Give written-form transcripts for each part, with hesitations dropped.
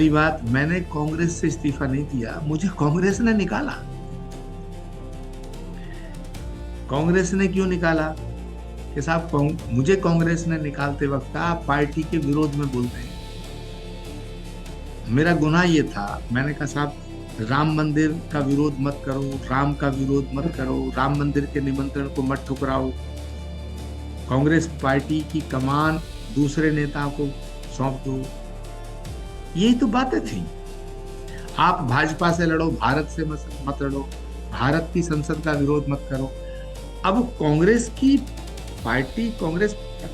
पहली बात, मैंने कांग्रेस से इस्तीफा नहीं दिया, मुझे कांग्रेस ने निकाला। कांग्रेस ने क्यों निकाला कि साहब मुझे कांग्रेस ने निकालते वक्त आप पार्टी के विरोध में बोलते हैं। मेरा गुनाह ये था, मैंने कहा साहब राम मंदिर का विरोध मत करो, राम का विरोध मत करो, राम मंदिर के निमंत्रण को मत ठुकराओ, कांग्रेस पार्टी की कमान दूसरे नेता को सौंप दो। यही तो बातें थी। आप भाजपा से लड़ो, भारत से मत लड़ो, भारत की संसद का विरोध मत करो। अब कांग्रेस पार्टी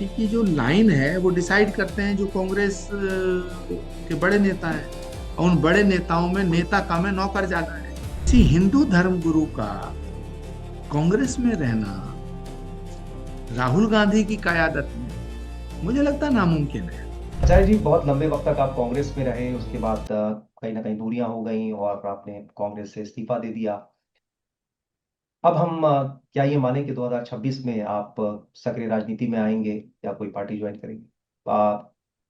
की जो लाइन है वो डिसाइड करते हैं जो कांग्रेस के बड़े नेता हैं, और उन बड़े नेताओं में नेता कम है, नौकर ज्यादा है। किसी हिंदू धर्म गुरु का कांग्रेस में रहना राहुल गांधी की कयादत में मुझे लगता नामुमकिन है। आचार्य जी, बहुत लंबे वक्त तक आप कांग्रेस में रहे, उसके बाद कहीं ना कहीं दूरियां हो गई और आपने कांग्रेस से इस्तीफा दे दिया। अब हम क्या ये माने कि 2026 में आप सक्रिय राजनीति में आएंगे या कोई पार्टी ज्वाइन करेंगे?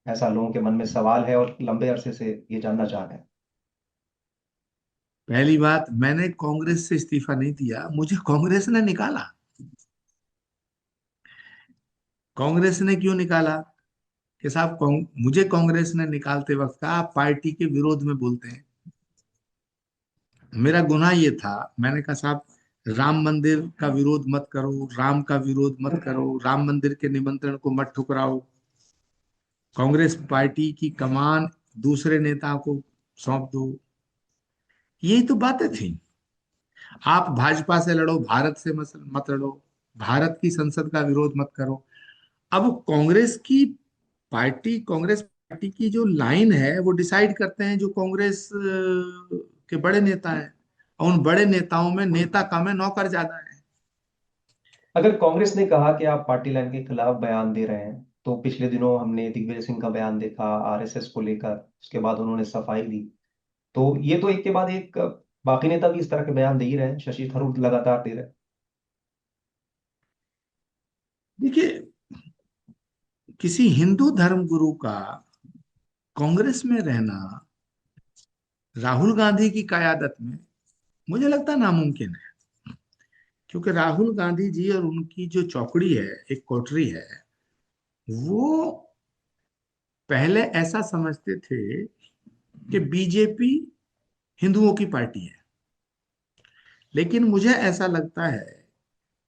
ऐसा लोगों के मन में सवाल है और लंबे अरसे से ये जानना चाह रहे हैं। पहली बात, मैंने कांग्रेस से इस्तीफा नहीं दिया, मुझे कांग्रेस ने निकाला। कांग्रेस ने क्यों निकाला कि साहब मुझे कांग्रेस ने निकालते वक्त आप पार्टी के विरोध में बोलते हैं। मेरा गुनाह ये था, मैंने कहा साहब राम मंदिर का विरोध मत करो, राम का विरोध मत करो, राम मंदिर के निमंत्रण को मत ठुकराओ, कांग्रेस पार्टी की कमान दूसरे नेता को सौंप दो। यही तो बातें थी। आप भाजपा से लड़ो, भारत से मत लड़ो, भारत की संसद का विरोध मत करो। अब कांग्रेस पार्टी की जो लाइन है वो डिसाइड करते हैं जो कांग्रेस के बड़े नेता हैं, और उन बड़े नेताओं में नेता कम है, नौकर ज्यादा है। अगर कांग्रेस ने कहा कि आप पार्टी लाइन के खिलाफ बयान दे रहे हैं, तो पिछले दिनों हमने दिग्विजय सिंह का बयान देखा आरएसएस को लेकर, उसके बाद उन्होंने सफाई दी। तो ये तो एक के बाद एक बाकी नेता भी इस तरह के बयान दे ही रहे हैं, शशि थरूर लगातार दे रहे हैं। देखिए, किसी हिंदू धर्म गुरु का कांग्रेस में रहना राहुल गांधी की कयादत में मुझे लगता नामुमकिन है। क्योंकि राहुल गांधी जी और उनकी जो चौकड़ी है, एक कोठरी है, वो पहले ऐसा समझते थे कि बीजेपी हिंदुओं की पार्टी है। लेकिन मुझे ऐसा लगता है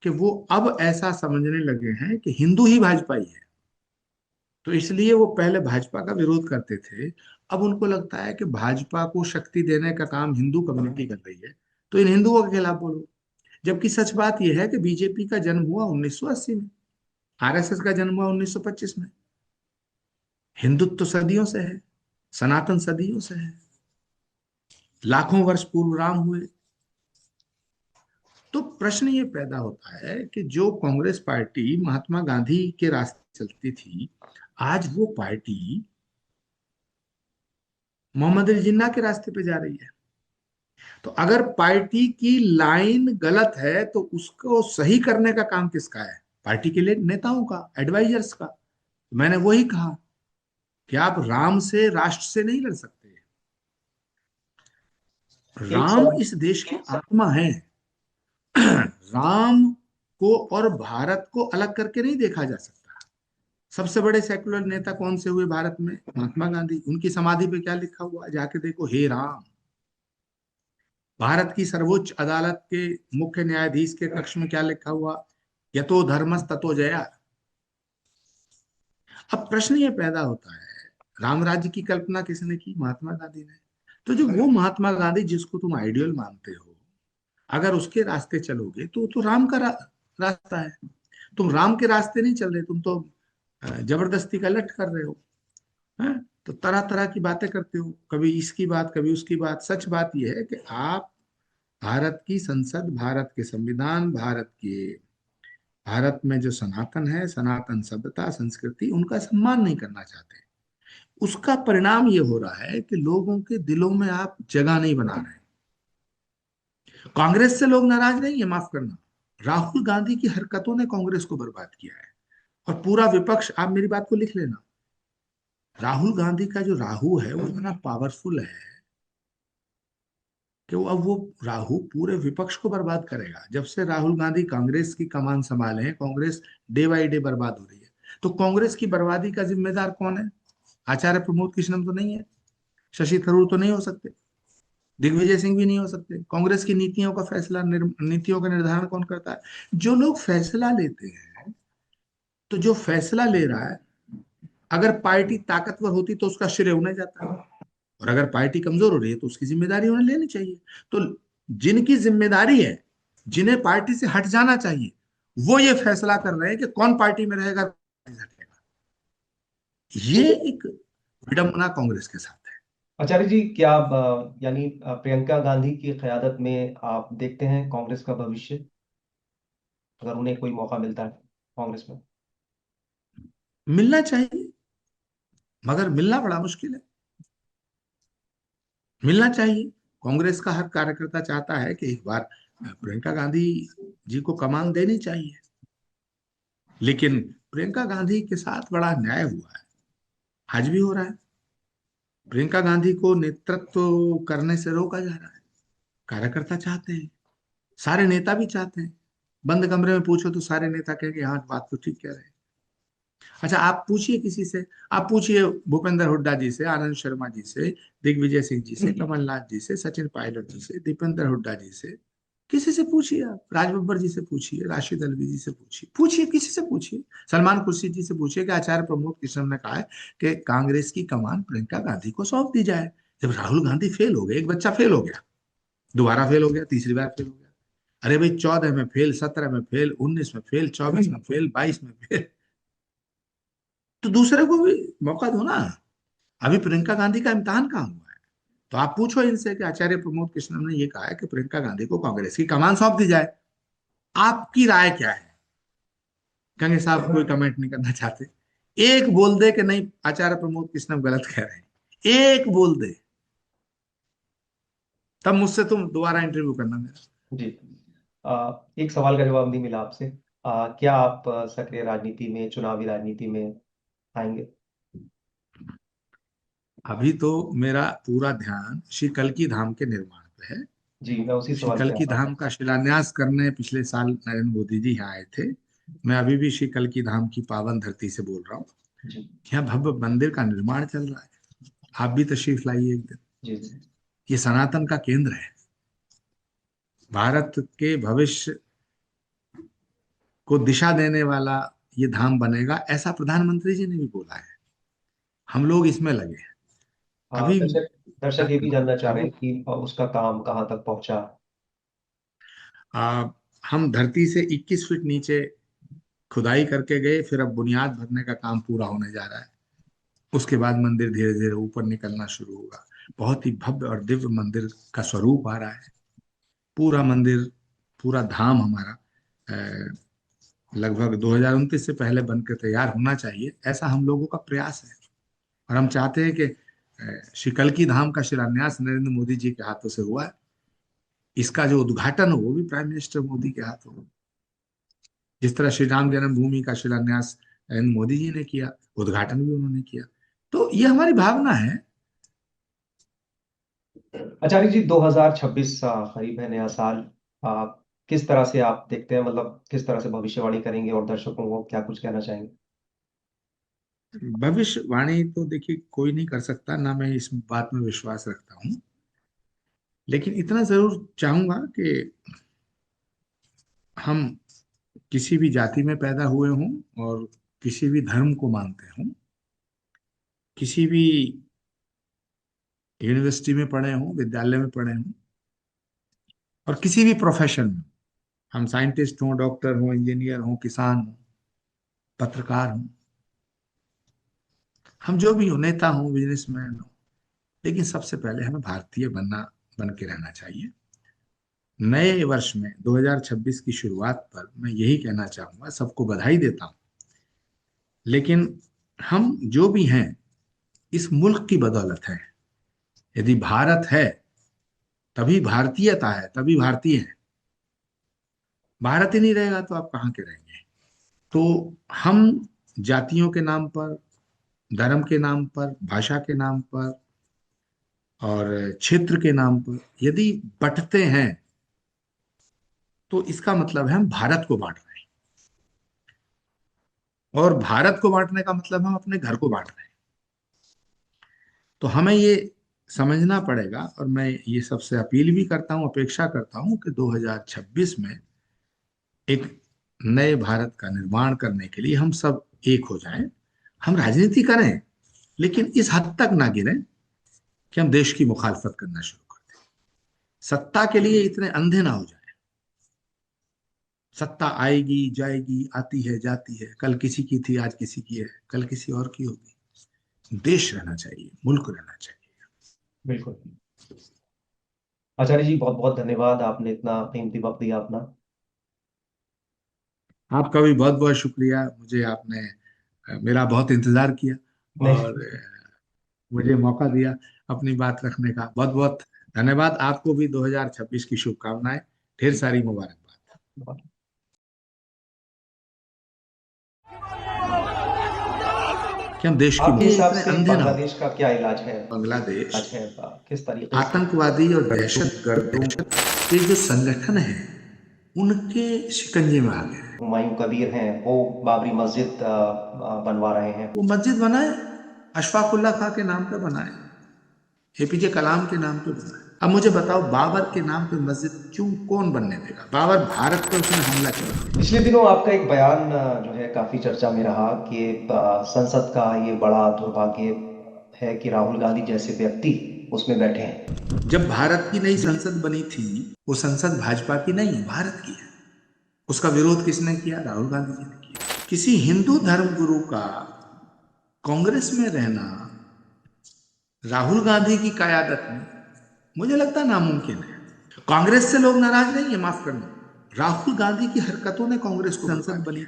कि वो अब ऐसा समझने लगे हैं कि हिंदू ही भाजपा ही है। तो इसलिए वो पहले भाजपा का विरोध करते थे, अब उनको लगता है कि भाजपा को शक्ति देने का काम हिंदू कम्युनिटी कर रही है, तो इन हिंदुओं के खिलाफ बोलो। जबकि सच बात यह है कि बीजेपी का जन्म हुआ 1980 में, आरएसएस का जन्म हुआ 1925 में। हिंदुत्व तो सदियों से है, सनातन सदियों से है, लाखों वर्ष पूर्व राम हुए। तो प्रश्न ये पैदा होता है कि जो कांग्रेस पार्टी महात्मा गांधी के रास्ते चलती थी, आज वो पार्टी मोहम्मद अली जिन्ना के रास्ते पे जा रही है। तो अगर पार्टी की लाइन गलत है तो उसको सही करने का काम किसका है? पार्टी के लिए नेताओं का, एडवाइजर्स का। मैंने वही कहा कि आप राम से, राष्ट्र से नहीं लड़ सकते। एक राम सवाल। इस देश की आत्मा है। राम को और भारत को अलग करके नहीं देखा जा सकता। सबसे बड़े सेकुलर नेता कौन से हुए भारत में? महात्मा गांधी। उनकी समाधि पे क्या लिखा हुआ? जाके देखो, हे राम। भारत की सर्वोच्च अदालत के मुख्य न्यायाधीश के कक्ष में क्या लिखा हुआ? यतो धर्मस ततो जया। अब प्रश्न ये पैदा होता है, राम राज्य की कल्पना किसने की? महात्मा गांधी ने। तो जो वो महात्मा गांधी जिसको तुम आइडियल मानते हो, अगर उसके रास्ते चलोगे तो राम का रास्ता है। तुम राम के रास्ते नहीं चल रहे, तुम तो जबरदस्ती का लट कर रहे हो। हैं? तो तरह तरह की बातें करते हो, कभी इसकी बात कभी उसकी बात। सच बात यह है कि आप भारत की संसद, भारत के संविधान, भारत में जो सनातन है, सनातन सभ्यता संस्कृति, उनका सम्मान नहीं करना चाहते। उसका परिणाम ये हो रहा है कि लोगों के दिलों में आप जगह नहीं बना रहे। कांग्रेस से लोग नाराज नहीं है, माफ करना, राहुल गांधी की हरकतों ने कांग्रेस को बर्बाद किया है। और पूरा विपक्ष, आप मेरी बात को लिख लेना, राहुल गांधी का जो राहु है वो इतना पावरफुल है कि वो राहु पूरे विपक्ष को बर्बाद करेगा। जब से राहुल गांधी कांग्रेस की कमान संभाले हैं, कांग्रेस डे बाई डे बर्बाद हो रही है। तो कांग्रेस की बर्बादी का जिम्मेदार कौन है? आचार्य प्रमोद कृष्णम तो नहीं है, शशि थरूर तो नहीं हो सकते, दिग्विजय सिंह भी नहीं हो सकते। कांग्रेस की नीतियों का फैसला नीतियों का निर्धारण कौन करता है? जो लोग फैसला लेते हैं। तो जो फैसला ले रहा है, अगर पार्टी ताकतवर होती तो उसका श्रेय उन्हें जाता है, और अगर पार्टी कमजोर हो रही है तो उसकी जिम्मेदारी उन्हें लेनी चाहिए। तो जिनकी जिम्मेदारी है, जिन्हें पार्टी से हट जाना चाहिए, वो ये फैसला कर रहे हैं कि कौन पार्टी में रहेगा, कौन नहीं हटेगा। ये एक विडंबना कांग्रेस के साथ है। आचार्य जी, क्या आप यानी प्रियंका गांधी की क़यादत में आप देखते हैं कांग्रेस का भविष्य, अगर उन्हें कोई मौका मिलता है कांग्रेस में? मिलना चाहिए, मगर मिलना बड़ा मुश्किल है। मिलना चाहिए। कांग्रेस का हर कार्यकर्ता चाहता है कि एक बार प्रियंका गांधी जी को कमान देनी चाहिए। लेकिन प्रियंका गांधी के साथ बड़ा अन्याय हुआ है, आज भी हो रहा है। प्रियंका गांधी को नेतृत्व करने से रोका जा रहा है। कार्यकर्ता चाहते हैं, सारे नेता भी चाहते हैं। बंद कमरे में पूछो तो सारे नेता कहेंगे हाँ बात तो ठीक कह रहे हैं। अच्छा, आप पूछिए किसी से, आप पूछिए भूपेंद्र हुड्डा जी से, आनंद शर्मा जी से, दिग्विजय सिंह जी से, कमलनाथ जी से, सचिन पायलट जी से, दीपेंद्र हुड्डा जी से, किसी से पूछिए। आप राज बब्बर जी से पूछिए, राशिद अलवी जी से पूछिए, पूछिए किसी से पूछिए। सलमान खुर्शीद जी से पूछिए कि आचार्य प्रमोद कृष्ण ने कहा है कि कांग्रेस की कमान प्रियंका गांधी को सौंप दी जाए। जब राहुल गांधी फेल हो गए, एक बच्चा फेल हो गया, दोबारा फेल हो गया, तीसरी बार फेल हो गया। अरे भाई, 14 में फेल, 17 में फेल, 19 में फेल, 24 में फेल, 22 में फेल, तो दूसरे को भी मौका दो ना। अभी प्रियंका गांधी का इम्तिहान कहाँ हुआ है? तो आप पूछो इनसे कि आचार्य प्रमोद कृष्ण ने ये कहा है कि प्रियंका गांधी को कांग्रेस की कमान सौंप दी जाए, आपकी राय क्या है? कहेंगे साहब कोई कमेंट नहीं करना चाहते। एक बोल दे कि नहीं, आचार्य प्रमोद कृष्ण गलत कह रहे हैं, एक बोल दे, तब मुझसे तुम दोबारा इंटरव्यू करना मेरा। जी। एक सवाल का जवाब नहीं मिला आपसे। क्या आप सक्रिय राजनीति में, चुनावी राजनीति में आएंगे? अभी तो मेरा पूरा ध्यान श्री कल्की धाम के निर्माण पे है। जी, मैं उसी श्री सवाल पे आ कल्की रहा धाम था। का शिलान्यास करने पिछले साल नरेंद्र मोदी जी यहाँ आए थे। मैं अभी भी श्री कल्की धाम की पावन धरती से बोल रहा हूँ। जी यहाँ भव्य मंदिर का निर्माण चल रहा है। आप भी तशरीफ लाइए एक दिन। जी जी। ये सनातन का केंद्र है। भारत के भविष्य को दिशा देने वाला ये धाम बनेगा, ऐसा प्रधानमंत्री जी ने भी बोला है। हम लोग इसमें लगे हैं। अभी दर्शक दर्शक ये भी जानना चाह रहे अभी हैं कि उसका काम कहाँ तक पहुंचा। आ, हम धरती से 21 फीट नीचे खुदाई करके गए, फिर अब बुनियाद भरने का काम पूरा होने जा रहा है। उसके बाद मंदिर धीरे धीरे ऊपर निकलना शुरू होगा। बहुत ही भव्य और दिव्य मंदिर का स्वरूप आ रहा है। पूरा मंदिर, पूरा धाम हमारा लगभग 2029 से पहले बनकर तैयार होना चाहिए, ऐसा हम लोगों का प्रयास है। और हम चाहते हैं कि श्री कल्की धाम का शिलान्यास नरेंद्र मोदी जी के हाथों से हुआ है। इसका जो उद्घाटन हो वो भी प्राइम मिनिस्टर मोदी के हाथों हो। जिस तरह श्री राम जन्मभूमि का शिलान्यास नरेंद्र मोदी जी ने किया, उद्घाटन भी उन्होंने किया। तो ये हमारी भावना है। आचार्य जी, 2026 करीब है, नया साल। आ, किस तरह से आप देखते हैं, मतलब किस तरह से भविष्यवाणी करेंगे और दर्शकों को क्या कुछ कहना चाहेंगे? भविष्यवाणी तो देखिए कोई नहीं कर सकता, ना मैं इस बात में विश्वास रखता हूँ। लेकिन इतना जरूर चाहूंगा कि हम किसी भी जाति में पैदा हुए हों और किसी भी धर्म को मानते हों, किसी भी यूनिवर्सिटी में पढ़े हों, विद्यालय में पढ़े हों, और किसी भी प्रोफेशन में, हम साइंटिस्ट हों, डॉक्टर हों, इंजीनियर हों, किसान हों, पत्रकार हों, हम जो भी हो, नेता हों, बिजनेसमैन हों, लेकिन सबसे पहले हमें भारतीय बन के रहना चाहिए। नए वर्ष में 2026 की शुरुआत पर मैं यही कहना चाहूंगा, सबको बधाई देता हूं। लेकिन हम जो भी हैं, इस मुल्क की बदौलत है। यदि भारत है तभी भारतीयता है, तभी भारतीय है। भारत ही नहीं रहेगा तो आप कहाँ के रहेंगे? तो हम जातियों के नाम पर, धर्म के नाम पर, भाषा के नाम पर और क्षेत्र के नाम पर यदि बंटते हैं तो इसका मतलब है हम भारत को बांट रहे हैं, और भारत को बांटने का मतलब हम अपने घर को बांट रहे हैं। तो हमें ये समझना पड़ेगा, और मैं ये सबसे अपील भी करता हूं, अपेक्षा करता हूं कि 2026 में एक नए भारत का निर्माण करने के लिए हम सब एक हो जाएं। हम राजनीति करें, लेकिन इस हद तक ना गिरें कि हम देश की मुखालफत करना शुरू कर दें। सत्ता के लिए इतने अंधे ना हो जाए। सत्ता आएगी जाएगी, आती है जाती है, कल किसी की थी आज किसी की है, कल किसी और की होगी। देश रहना चाहिए, मुल्क रहना चाहिए। बिल्कुल। आचार्य जी, बहुत बहुत धन्यवाद, आपने इतना कीमती वक्त दिया अपना। आपका भी बहुत बहुत शुक्रिया। मुझे आपने मेरा बहुत इंतजार किया और नहीं। मुझे मौका दिया अपनी बात रखने का। बहुत बहुत धन्यवाद। आपको भी 2026 की शुभकामनाएं, ढेर सारी मुबारकबाद कि हम देश की आपके हिसाब इतने से अंधे ना हो। बांग्लादेश का क्या इलाज है? बांग्लादेश इलाज है किस तरीके से? आतंकवादी और दहशत गर्दों के जो संगठन है उनके शिकंजे में आ गया है। हुमायूं कबीर हैं, वो बाबरी मस्जिद बनवा रहे हैं। वो मस्जिद बनाए, अशफाकुल्ला खां के नाम पे बनाए, एपीजे कलाम के नाम पे बनाए। अब मुझे बताओ, बाबर के नाम पे मस्जिद क्यों, कौन बनने देगा? बाबर भारत पे उसने हमला किया। पिछले दिनों आपका एक बयान जो है काफी चर्चा में रहा कि संसद का ये बड़ा दुर्भाग्य है कि राहुल गांधी जैसे व्यक्ति उसमें बैठे हैं। जब भारत की नई संसद बनी थी, वो संसद भाजपा की नहीं, भारत की है। उसका विरोध किसने किया? राहुल गांधी जी ने किया। किसी हिंदू धर्म गुरु का कांग्रेस में रहना राहुल गांधी की कयादत में मुझे लगता है नामुमकिन है। कांग्रेस से लोग नाराज नहीं है, माफ करना, राहुल गांधी की हरकतों ने कांग्रेस को संसद बनी थी।